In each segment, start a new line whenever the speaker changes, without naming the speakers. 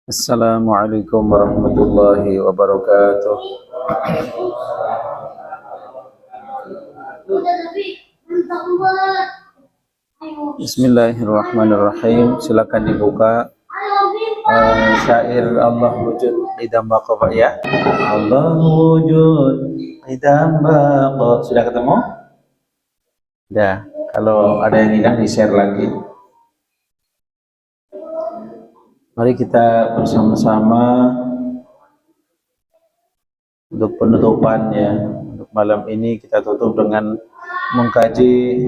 Assalamualaikum warahmatullahi wabarakatuh. Bismillahirrahmanirrahim. Silakan dibuka syair Allah wujud idam baqa ya. Allah wujud idam baqa. Sudah ketemu? Sudah. Kalau ada yang hilang di-share lagi. Mari kita bersama-sama untuk penutupannya. Untuk malam ini kita tutup dengan mengkaji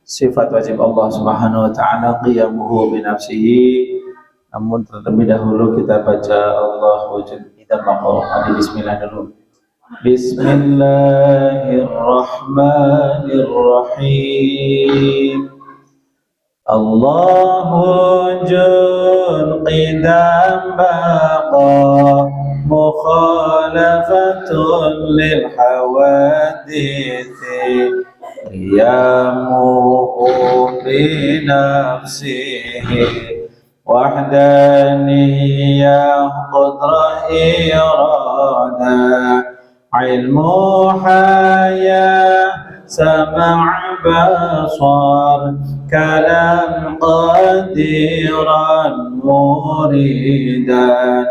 sifat wajib Allah Subhanahu wa taala qiyamuhu bi nafsihi. Namun terlebih dahulu kita baca Allah wujud kita baqa. Bismillah dulu. Bismillahirrahmanirrahim. Allah wujud qidam baqa mukhalafatun lil hawadithi qiyamuhu bi nafsihi wahdaniyah qudrah irada ilmu hayah sama' basar kalam qadiran muridan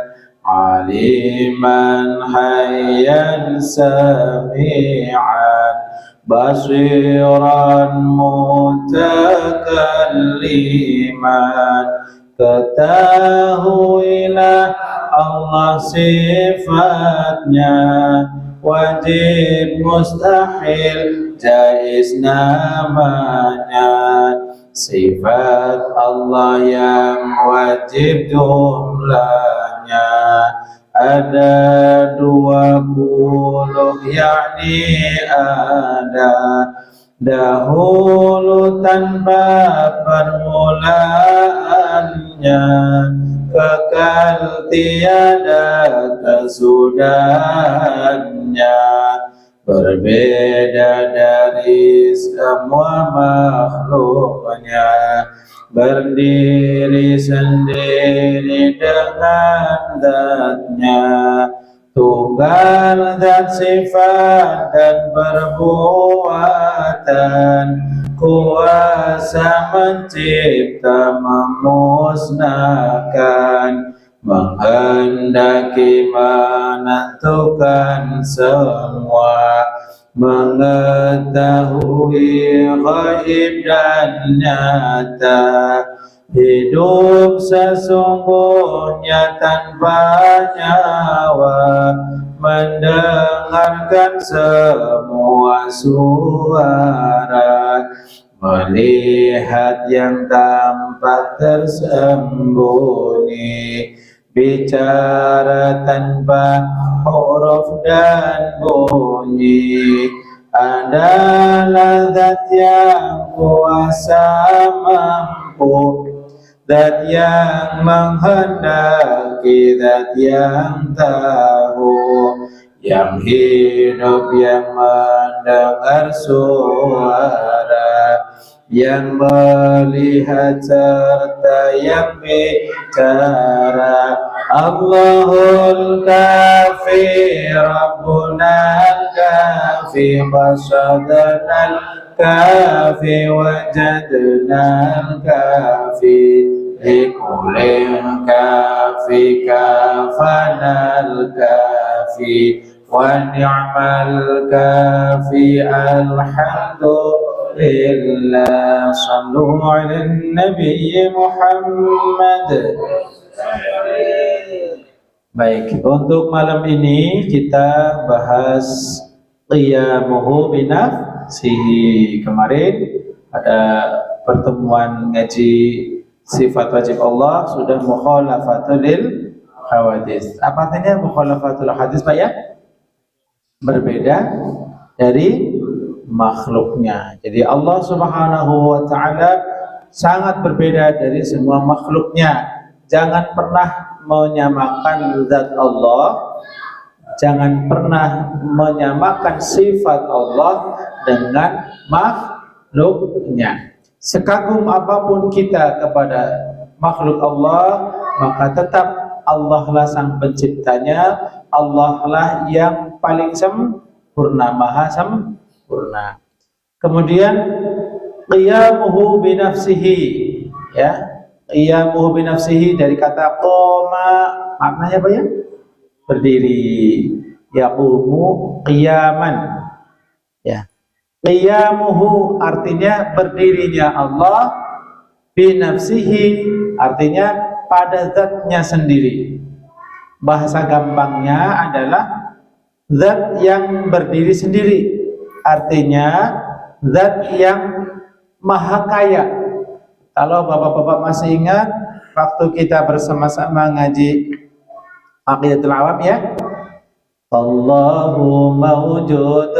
aliman hayyan sami'an basiran mutakalliman ketahuilah Allah sifatnya wajib mustahil jaiz namanya sifat Allah yang wajib jumlahnya ada 20 yakni ada dahulu tanpa permulaannya kekal tiada kesudahannya berbeda dari semua makhluknya berdiri sendiri dengan zatnya tunggal zat sifat dan perbuatan kuasa mencipta memusnahkan menghendaki menentukan semua mengetahui gaib dan nyata hidup sesungguhnya tanpa nyawa mendengarkan semua suara melihat yang tampak tersembunyi bicara tanpa huruf dan bunyi adalah zat yang kuasa mampu zat yang menghendaki zat yang tahu yang hidup yang mendengar suara yang melihat serta yang bicara Allahul kafi Rabbunal kafi qasadanal kafi wajadnal kafi likulil kafi kafanal kafi wa ni'mal kafi alhamdulillah sallu ala nabi Muhammad. Baik, untuk malam ini kita bahas qiyamuhu bi nafsihi. Kemarin pada pertemuan ngaji sifat wajib Allah sudah mukhalafatul hawadis. Apa artinya mukhalafatul hadis Pak ya? Berbeda dari makhluknya. Jadi Allah Subhanahu wa taala sangat berbeda dari semua makhluknya. Jangan pernah menyamakan zat Allah, jangan pernah menyamakan sifat Allah dengan makhluknya. Sekagum apapun kita kepada makhluk Allah, maka tetap Allah lah sang penciptanya, Allah lah yang paling sempurna, maha sempurna. Kemudian qiyamuhu binafsihi, ya, qiyamuhu binafsihi dari kata qoma, maknanya apa ya? Berdiri. Yaqumu qiyaman, ya. Qiyamuhu artinya berdirinya Allah, binafsihi artinya pada zatnya sendiri. Bahasa gampangnya adalah zat yang berdiri sendiri, artinya zat yang maha kaya. Kalau bapak-bapak masih ingat waktu kita bersama-sama ngaji Aqidatul Awam, ya, Allahu mawjudun,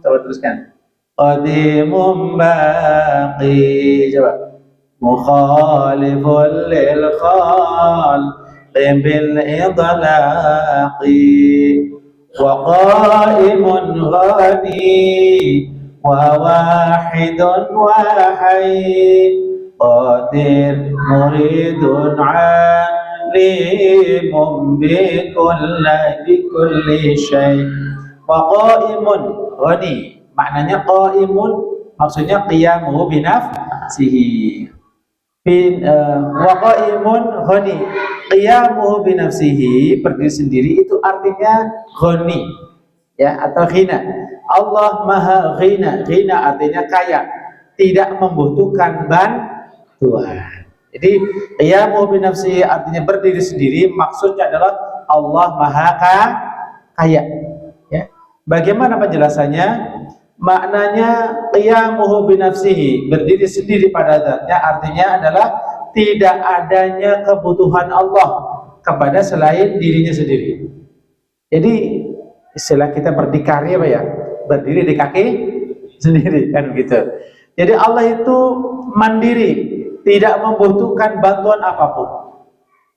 coba teruskan, qadimun baqi, coba, mukhalifun lil khalqi bil idlaqi, wa qaimun ghani wa wahidun wahid, qadir muridun alimun bikulli syai', wa qaimun ghani, maknanya qaimun maksudnya qiyamuhu binafsihi, wa qaimun ghani, qiyamuhu binafsihi berdiri sendiri itu artinya ghani, ya, atau ghina. Allah maha ghina, ghina artinya kaya, tidak membutuhkan bantuan. Jadi qiyamuhu binafsihi artinya berdiri sendiri, maksudnya adalah Allah maha kaya, ya. Bagaimana penjelasannya? Maknanya qiyamuhu binafsihi, berdiri sendiri pada zatnya, artinya adalah tidak adanya kebutuhan Allah kepada selain dirinya sendiri. Jadi istilah kita berdikari apa ya? Berdiri di kaki sendiri, kan begitu. Jadi Allah itu mandiri, tidak membutuhkan bantuan apapun.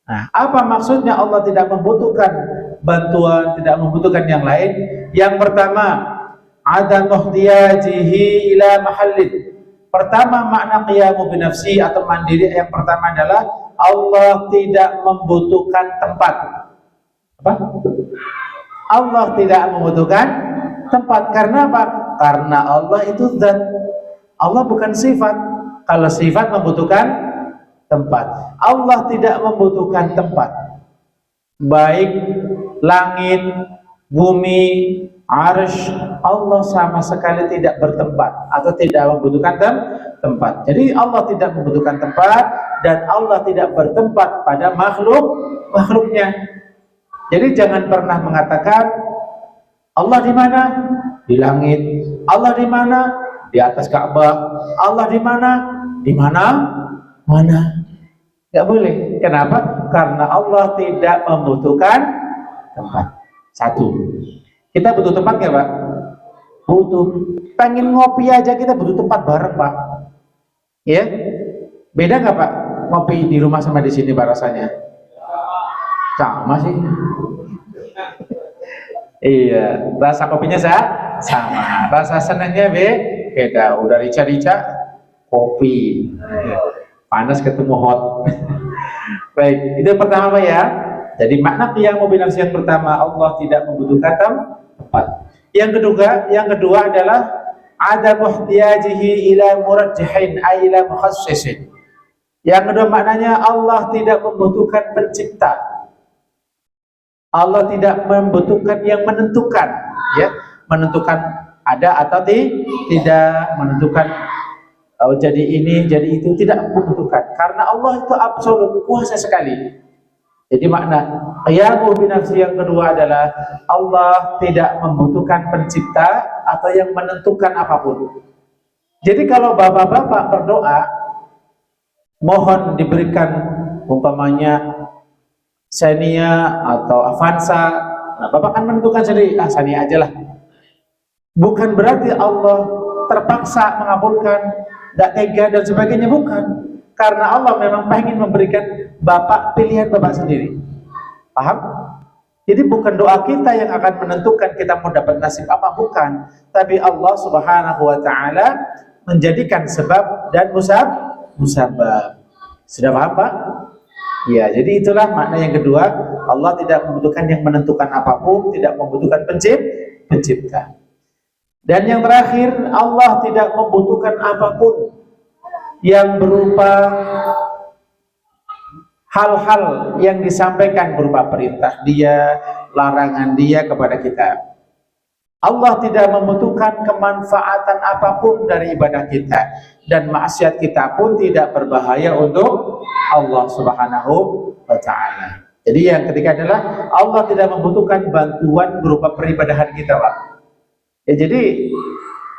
Nah, apa maksudnya Allah tidak membutuhkan bantuan, tidak membutuhkan yang lain? Yang pertama, ada muhtiyajihi ila mahallin. Pertama, makna qiyamu binafsi atau mandiri yang pertama adalah Allah tidak membutuhkan tempat. Apa? Allah tidak membutuhkan tempat. Karena apa? Karena Allah itu zat. Allah bukan sifat. Kalau sifat membutuhkan tempat, Allah tidak membutuhkan tempat. Baik langit, bumi, arsy, Allah sama sekali tidak bertempat atau tidak membutuhkan tempat. Jadi Allah tidak membutuhkan tempat dan Allah tidak bertempat pada makhluknya. Jadi jangan pernah mengatakan Allah di mana? Di langit. Allah di mana? Di atas Ka'bah. Allah di mana? Di mana? Nggak boleh. Kenapa? Karena Allah tidak membutuhkan tempat. Satu. Kita butuh tempat nggak, Pak? Butuh. Pengen ngopi aja kita butuh tempat bareng, Pak. Ya? Beda nggak, Pak? Ngopi di rumah sama di sini, Pak, rasanya? Sama sih. Iya, rasa kopinya sama. Rasa senangnya beda. Udah rica-rica kopi, panas ketemu hot. Baik, itu pertama, Pak, ya. Jadi makna qiyamu binafsi yang pertama, Allah tidak membutuhkan tempat. Yang kedua adalah ada muhtiyajihi ila murajjihin ay ila mukhassisin. Yang kedua maknanya Allah tidak membutuhkan pencipta. Allah tidak membutuhkan yang menentukan, ya, menentukan ada atau tidak, menentukan jadi ini, jadi itu, tidak membutuhkan. Karena Allah itu absolut, kuasa sekali. Jadi makna qiyamu binafsi yang kedua adalah Allah tidak membutuhkan pencipta atau yang menentukan apapun. Jadi kalau bapak-bapak berdoa, mohon diberikan umpamanya Xenia atau Avanza, nah bapak kan menentukan sendiri, Xenia aja lah. Bukan berarti Allah terpaksa mengabulkan, tidak tega dan sebagainya, bukan. Karena Allah memang ingin memberikan bapak pilihan bapak sendiri. Paham? Jadi bukan doa kita yang akan menentukan kita mau dapat nasib apa, bukan. Tapi Allah Subhanahu wa ta'ala menjadikan sebab dan musabab. Sudah paham, Pak? Ya, jadi itulah makna yang kedua. Allah tidak membutuhkan yang menentukan apapun, tidak membutuhkan pencipta. Dan yang terakhir, Allah tidak membutuhkan apapun yang berupa hal-hal yang disampaikan berupa perintah Dia, larangan Dia kepada kita. Allah tidak membutuhkan kemanfaatan apapun dari ibadah kita, dan maksiat kita pun tidak berbahaya untuk Allah Subhanahu wa Ta'ala. Jadi yang ketiga adalah Allah tidak membutuhkan bantuan berupa peribadahan kita, Pak. Ya, jadi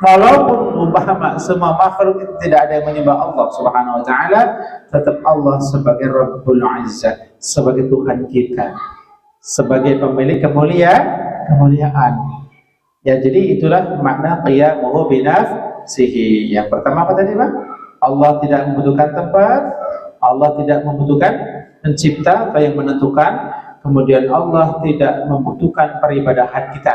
walaupun umpama semua makhluk itu tidak ada yang menyembah Allah Subhanahu wa Ta'ala, tetap Allah sebagai Rabbul Izzah, sebagai Tuhan kita, sebagai pemilik kemuliaan. Ya, jadi itulah makna qiyamuhu binafsihi. Yang pertama apa tadi, Pak? Allah tidak membutuhkan tempat, Allah tidak membutuhkan pencipta atau yang menentukan. Kemudian Allah tidak membutuhkan peribadahan kita,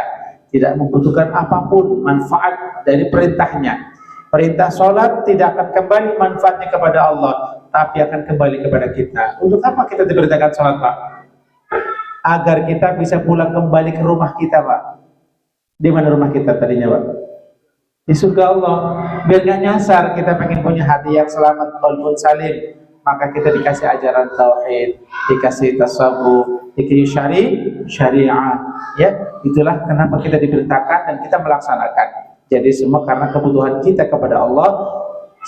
tidak membutuhkan apapun manfaat dari perintahnya. Perintah sholat tidak akan kembali manfaatnya kepada Allah, tapi akan kembali kepada kita. Untuk apa kita diperintahkan sholat, Pak? Agar kita bisa pulang kembali ke rumah kita, Pak. Di mana rumah kita tadinya, Pak? Di surga Allah. Biar gak nyasar, kita pengen punya hati yang selamat, qalbun salim, maka kita dikasih ajaran tauhid, dikasih tasawuf, dikasih syariah. Ya, itulah kenapa kita diperintahkan dan kita melaksanakan. Jadi semua karena kebutuhan kita kepada Allah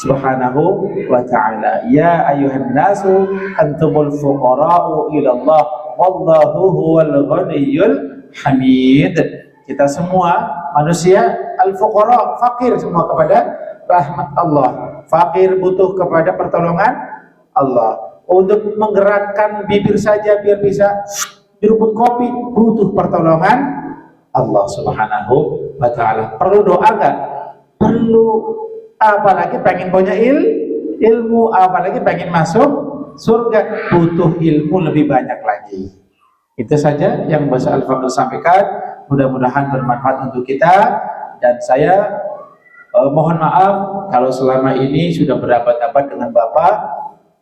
Subhanahu wa Ta'ala. Ya ayuhan nasu antumul fuqara'u ila Allah wallahu huwal ghaniyyul hamid. Kita semua manusia al-fuqara, fakir semua kepada rahmat Allah. Fakir butuh kepada pertolongan Allah. Untuk menggerakkan bibir saja biar bisa diruput kopi butuh pertolongan Allah Subhanahu wa Ta'ala. Perlu doa enggak? Perlu. Apalagi pengen punya ilmu, apalagi pengen masuk surga, butuh ilmu lebih banyak lagi. Itu saja yang Bapak Al-Fadl sampaikan. Mudah-mudahan bermanfaat untuk kita, dan saya mohon maaf kalau selama ini sudah berabad-abad dengan Bapak.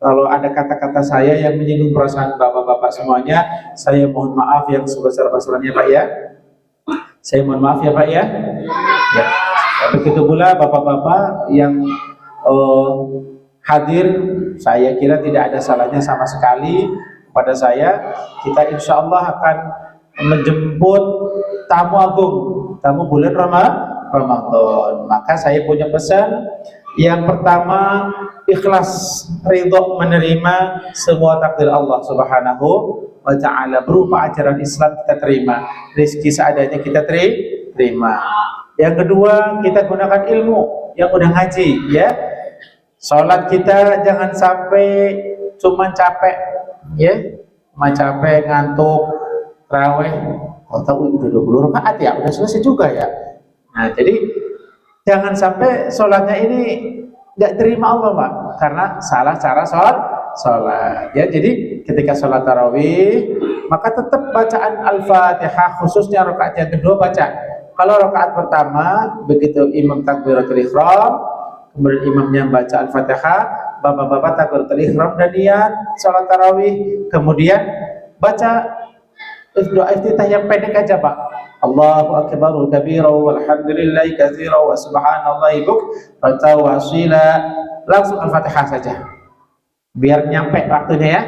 Kalau ada kata-kata saya yang menyinggung perasaan Bapak-bapak semuanya, saya mohon maaf yang sebesar-besarnya, Pak ya. Saya mohon maaf ya, Pak ya. Ya. Begitu pula Bapak-bapak yang hadir, saya kira tidak ada salahnya sama sekali pada saya. Kita insya Allah akan menjemput tamu agung, tamu bulan Ramadan. Maka saya punya pesan. Yang pertama, ikhlas ridho menerima semua takdir Allah Subhanahu wa Ta'ala. Berupa ajaran Islam kita terima, rezeki seadanya kita terima. Yang kedua, kita gunakan ilmu yang udah ngaji ya. Sholat kita jangan sampai cuma capek ya, cuma capek ngantuk tarawih, tahu udah 20 rakaat ya, udah selesai juga ya. Nah, jadi jangan sampai sholatnya ini nggak terima Allah, Pak, karena salah cara sholat. Ya, jadi ketika sholat tarawih, maka tetap bacaan Al-Fatihah, khususnya rakaat yang kedua baca. Kalau rakaat pertama, begitu imam takbiratul ihram, kemudian imamnya baca Al-Fatihah, bapak-bapak takbiratul ihram dan niat sholat tarawih, kemudian baca doa iftitah yang pendek aja, Pak. Allahu akbar kabira walhamdulillahi katsira wa subhanallahi bukratan wa asila. Langsung Al-Fatihah saja. Biar nyampe waktunya ya.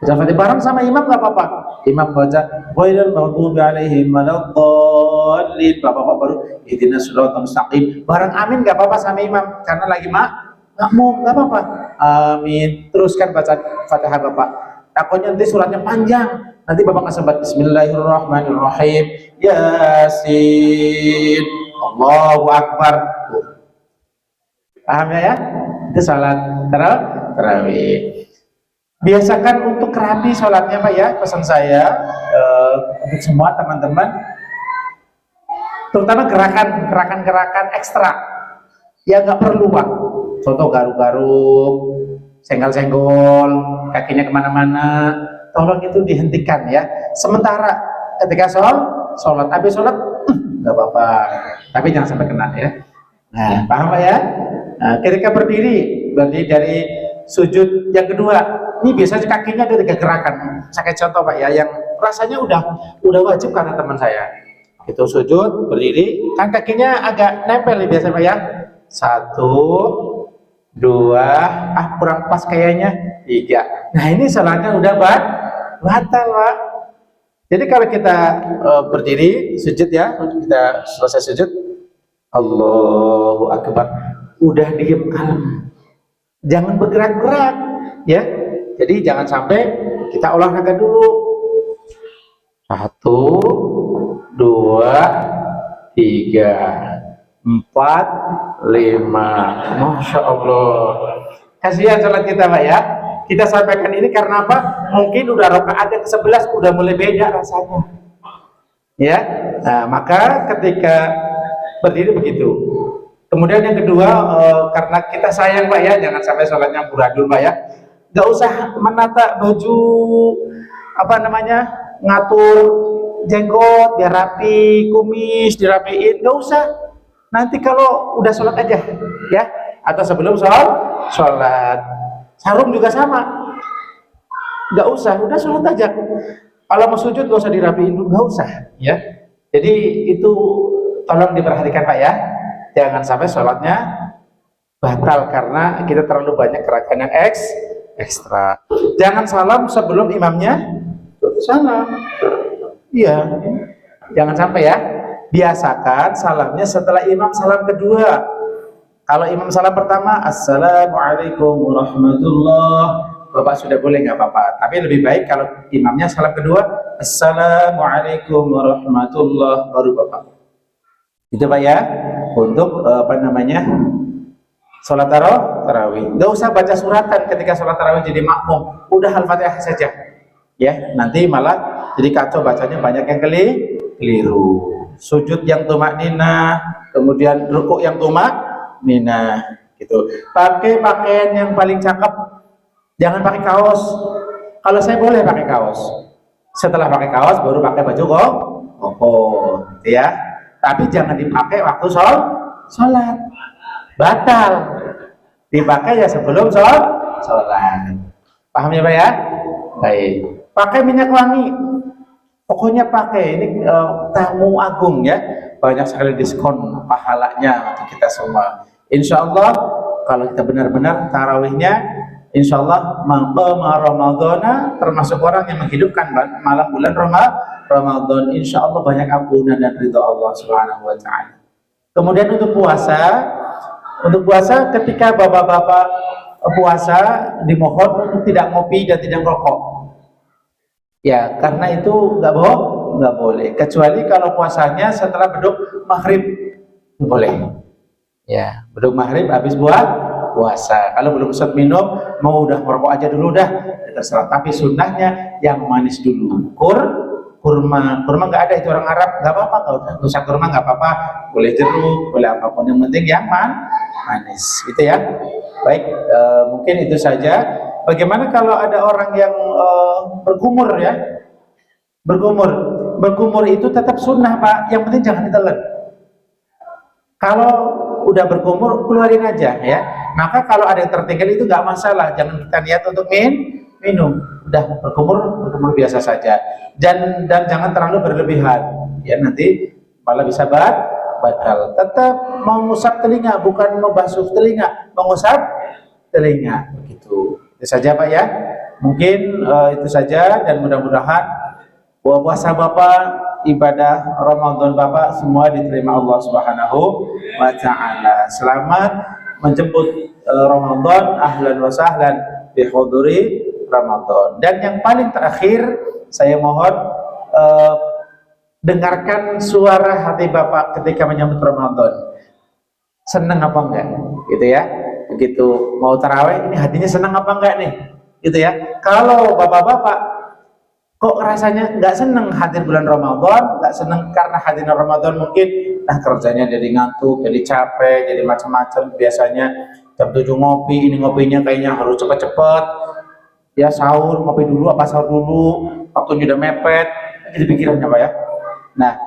Baca Fatihah bareng sama imam enggak apa-apa. Imam baca ghairil maghdubi alaihim waladdallin, bapak-bapak baru ihdinas siratal mustaqim. Bareng amin enggak apa-apa sama imam karena lagi makmum, enggak apa-apa. Amin. Teruskan baca Fatihah Bapak. Takutnya nanti suratnya panjang. Nanti Bapak nggak sempat. Bismillahirrahmanirrahim. Yasin. Allahu Akbar. Paham ya? Itu salat tarawih. Biasakan untuk rapi sholatnya, Pak ya. Pesan saya untuk semua teman-teman, terutama gerakan-gerakan ekstra yang nggak perlu, Pak. Contoh garuk-garuk, senggol-senggol, kakinya kemana-mana, tolong itu dihentikan ya. Sementara ketika sholat, habis sholat nggak apa-apa, tapi jangan sampai kena ya. Nah, paham Pak ya? Nah, ketika berdiri, berarti dari sujud yang kedua,
ini biasanya kakinya ada 3 gerakan. Saya kayak contoh Pak ya, yang rasanya udah wajib kata teman saya. Itu sujud, berdiri, kan kakinya agak nempel nih biasanya Pak ya. 1, 2, kurang pas kayaknya 3. Nah ini sholatnya udah batal Pak. Jadi kalau kita berdiri sujud ya, kita selesai sujud, Allahu Akbar, udah diem kalem, jangan bergerak-gerak ya. Jadi jangan sampai kita olahraga dulu. 1, 2, 3, 4, 5. Masya Allah. Kasihan sholat kita Pak ya. Kita sampaikan ini karena apa? Mungkin udah rakaat yang ke-11 udah mulai beda rasanya. Ya. Nah, maka ketika berdiri begitu. Kemudian yang kedua, karena kita sayang Pak ya, jangan sampai sholatnya buradul Pak ya. Gak usah menata baju, ngatur jenggot biar rapi, kumis dirapiin, gak usah. Nanti kalau udah sholat aja ya, atau sebelum sholat. Sarung juga sama, gak usah, udah sholat aja. Kalau mau sujud gak usah dirapiin dulu, gak usah ya. Jadi itu tolong diperhatikan Pak ya, jangan sampai sholatnya batal karena kita terlalu banyak gerakan yang ekstra. Jangan salam sebelum imamnya salam. Iya, jangan sampai ya. Biasakan salamnya setelah imam salam kedua. Kalau imam salam pertama, Assalamualaikum warahmatullah, Bapak sudah boleh nggak apa-apa. Tapi lebih baik kalau imamnya salam kedua, Assalamualaikum warahmatullah, baru Bapak. Itu Pak ya, untuk sholat tarawih. Nggak usah baca suratan ketika sholat tarawih jadi makmum, udah Al-Fatihah saja. Ya, nanti malah jadi kacau bacanya, banyak yang keliru. Sujud yang tumakninah, kemudian rukuk yang tumakninah, gitu. Pakai pakaian yang paling cakep, jangan pakai kaos. Kalau saya boleh pakai kaos. Setelah pakai kaos baru pakai baju koko, gitu ya. Tapi jangan dipakai waktu sholat. Batal. Dipakai ya sebelum sholat. Paham ya Pak ya? Baik. Pakai minyak wangi. Pokoknya pakai, ini tamu agung ya. Banyak sekali diskon pahalanya untuk kita semua. Insya Allah kalau kita benar-benar tarawihnya, insya Allah maqama Ramadhana, termasuk orang yang menghidupkan malam bulan Ramadan, insya Allah banyak ampunan dan ridha Allah Subhanahu wa ta'ala. Kemudian untuk puasa ketika bapak-bapak puasa dimohon untuk tidak ngopi dan tidak merokok. Ya, karena itu nggak boleh. Kecuali kalau puasanya setelah beduk maghrib boleh. Ya, beduk maghrib habis puasa. Kalau belum sempat minum, mau udah merokok aja dulu dah, terserah. Tapi sunnahnya yang manis dulu. Kurma nggak ada, itu orang Arab, nggak apa-apa. Kalau usah kurma nggak apa-apa, boleh jeruk, boleh apapun, yang penting yang manis, gitu ya. Baik, mungkin itu saja. Bagaimana kalau ada orang yang berkumur ya? Berkumur itu tetap sunnah Pak, yang penting jangan ditelan. Kalau udah berkumur, keluarin aja ya. Maka kalau ada yang tertinggal itu nggak masalah, jangan kita niat untuk minum. Udah berkumur biasa saja. Dan jangan terlalu berlebihan. Ya nanti malah bisa batal. Tetap mengusap telinga, bukan membasuh telinga, mengusap telinga. Begitu. Itu saja Pak ya. Mungkin itu saja, dan mudah-mudahan puasa Bapak, ibadah Ramadan Bapak semua diterima Allah Subhanahu wa ta'ala. Selamat menjemput Ramadan, ahlan wa sahlan bi huduri Ramadan. Dan yang paling terakhir, saya mohon dengarkan suara hati Bapak ketika menyambut Ramadan. Senang apa enggak? Gitu ya. Begitu mau tarawih, ini hatinya senang apa enggak nih? Gitu ya. Kalau bapak-bapak kok rasanya nggak senang hadir bulan Ramadan, nggak senang karena hadir Ramadan mungkin, kerjanya jadi ngantuk, jadi capek, jadi macam-macam. Biasanya jam 7 ngopi, ini ngopinya kayaknya harus cepat-cepat. Ya sahur, ngopi dulu, sahur dulu, waktunya udah mepet, jadi pikirannya Pak ya. Nah,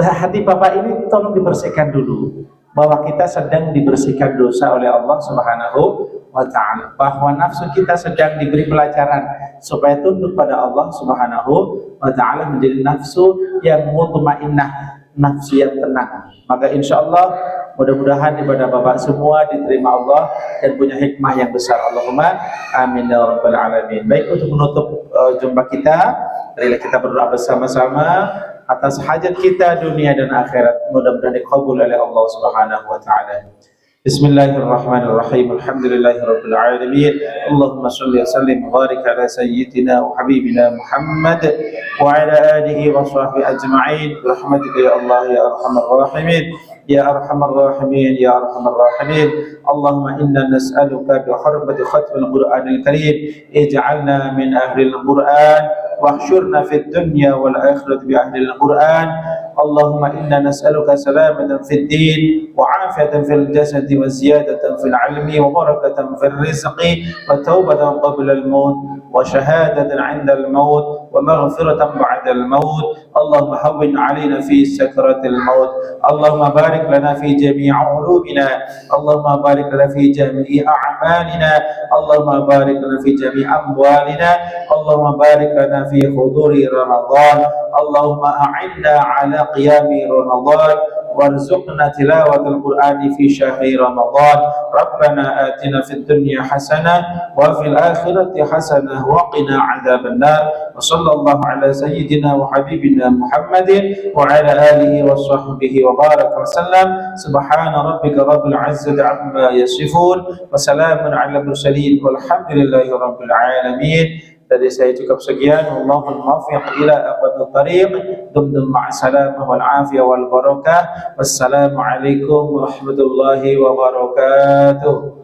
hati Bapak ini tolong dibersihkan dulu, bahwa kita sedang dibersihkan dosa oleh Allah Subhanahu wa ta'ala, bahwa nafsu kita sedang diberi pelajaran supaya tunduk pada Allah Subhanahu wa ta'ala, menjadi nafsu yang mutmainnah, nafsu yang tenang. Maka insya Allah mudah-mudahan ibadah Bapak semua diterima Allah dan punya hikmah yang besar. Allahumma amin ya rabbal alamin. Baik, untuk menutup jumpa kita, marilah kita berdoa bersama-sama atas hajat kita dunia dan akhirat. Mudah-mudahan dikabul oleh Allah Subhanahu wa taala. Bismillahirrahmanirrahim. Alhamdulillahirabbil alamin. Allahumma shalli wa sallim wa barik ala sayyidina wa habibina Muhammad wa ala alihi wa sahbihi ajma'in. Rahmatika ya Allah ya arhamar rahimin. Ya arhamar rahimin, ya arhamar rahimin. Allahumma inna nas'aluka bi hurmati khatmil Qur'anil Karim ij'alna min ahlil Qur'an واحشرنا في الدنيا والآخرة بأهل القرآن. اللهم إنا نسألك سلامة في الدين وعافية في الجسد وزيادة في العلم وبركة في الرزق وتوبة قبل الموت وشهادة عند الموت ومغفرة بعد الموت. اللهم هون علينا في سكرة الموت. اللهم بارك لنا في جميع علومنا. اللهم بارك لنا في جميع أعمالنا. اللهم بارك لنا في جميع أموالنا. اللهم بارك لنا في حضور رمضان. اللهم أعنا على قيام رمضان وارزقنا تلاوة القرآن في شهر رمضان. ربنا آتنا في الدنيا حسنة وفي الآخرة حسنة وقنا عذاب النار. وصلى الله على سيدنا وحبيبنا محمد وعلى آله وصحبه وبارك وسلم. سبحان ربك رب العزة عما يصفون وسلام على المرسلين والحمد لله رب العالمين. Dari saya cukup sekian. Wallahul muwaffiq ila aqwamit thariq. Dumdum ma'as-salamah wal afiyah wal barakah. Wassalamu alaikum warahmatullahi wabarakatuh.